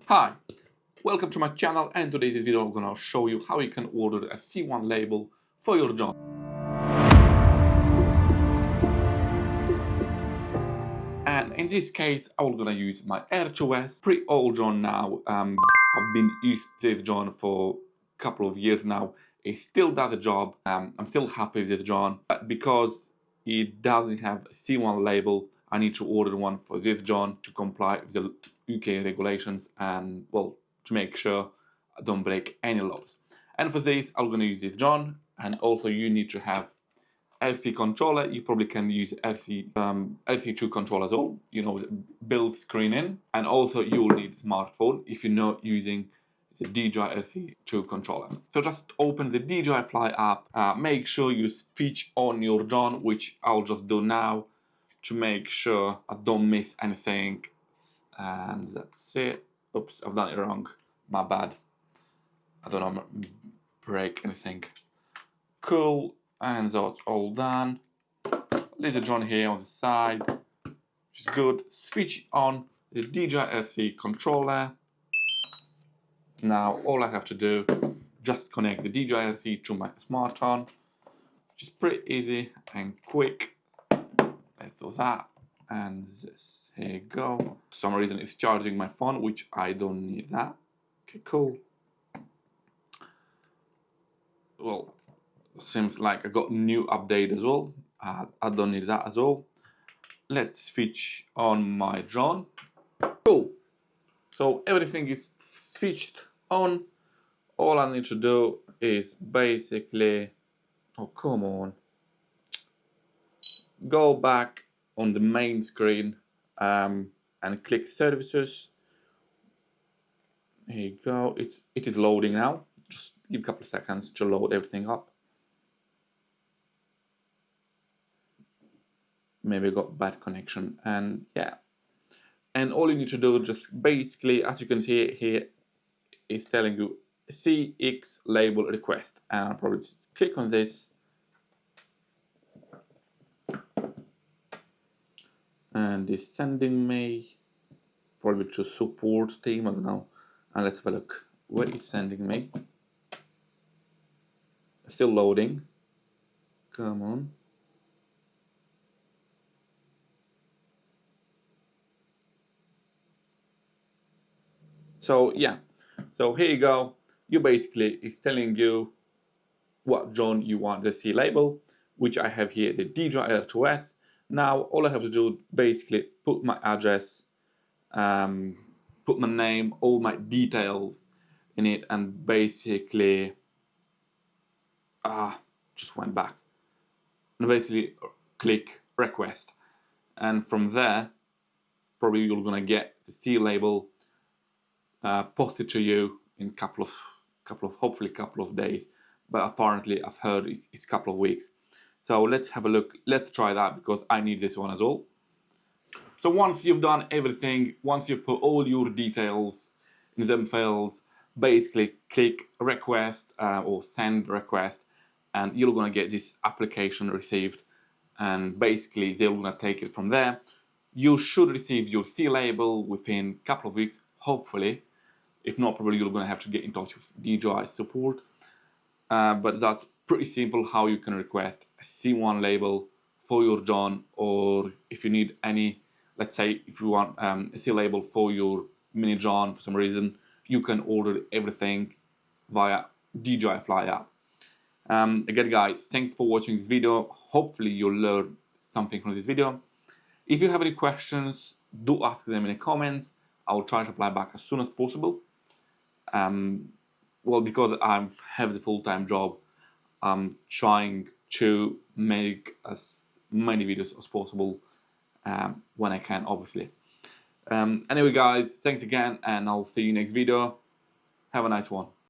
Hi, welcome to my channel, and today's video I'm gonna show you how you can order a C1 label for your drone. And in this case, I'm gonna use my Air2S pre-old drone now. I've been using this drone for a couple of years now. It still does the job. I'm still happy with this drone, but because it doesn't have a C1 label, I need to order one for this drone to comply with the UK regulations and, well, to make sure I don't break any laws. And for this, I'm going to use this drone, and also you need to have LC controller. You probably can use LC2 controller as well, you know, build screen in, and also you will need smartphone if you're not using the DJI LC2 controller. So just open the DJI Fly app, make sure you switch on your drone, which I'll just do now to make sure I don't miss anything. And that's it. Oops, I've done it wrong. My bad. I don't know, break anything. Cool, and so it's all done. Leave the drone here on the side, which is good. Switch on the DJI LC controller. Now all I have to do, just connect the DJI LC to my smartphone, which is pretty easy and quick. Let's do that, and this, here you go. For some reason it's charging my phone, which I don't need that. Okay, cool. Well, seems like I got new update as well. I don't need that as well. Let's switch on my drone. Cool. So everything is switched on. All I need to do is basically, oh come on, go back on the main screen and click services. Here you go. It is loading now. Just give a couple of seconds to load everything up. Maybe I got bad connection, and yeah. And all you need to do, just basically, as you can see here, is telling you CX label request, and I'll probably just click on this. And it's sending me probably to support team, I don't know. And let's have a look. Where is sending me? Still loading. Come on. So yeah, so here you go. You basically, it's telling you what drone you want the C label, which I have here, the DJI Air2S. Now all I have to do, basically put my address, put my name, all my details in it, and basically just went back, and basically click request, and from there probably you're gonna get the C label posted to you in hopefully couple of days, but apparently I've heard it's a couple of weeks. So let's have a look. Let's try that, because I need this one as well. So once you've done everything, once you put all your details in them fields, basically click request or send request, and you're gonna get this application received, and basically they're gonna take it from there. You should receive your C label within a couple of weeks, hopefully. If not, probably you're gonna have to get in touch with DJI support. But that's pretty simple how you can request a C1 label for your drone, or if you need any, let's say if you want a C label for your mini drone for some reason, you can order everything via DJI Fly app. Again guys, thanks for watching this video. Hopefully you'll learn something from this video. If you have any questions, do ask them in the comments. I will try to reply back as soon as possible. Well, because I have the full-time job, I'm trying to make as many videos as possible when I can, obviously. Anyway guys, thanks again, and I'll see you next video. Have a nice one.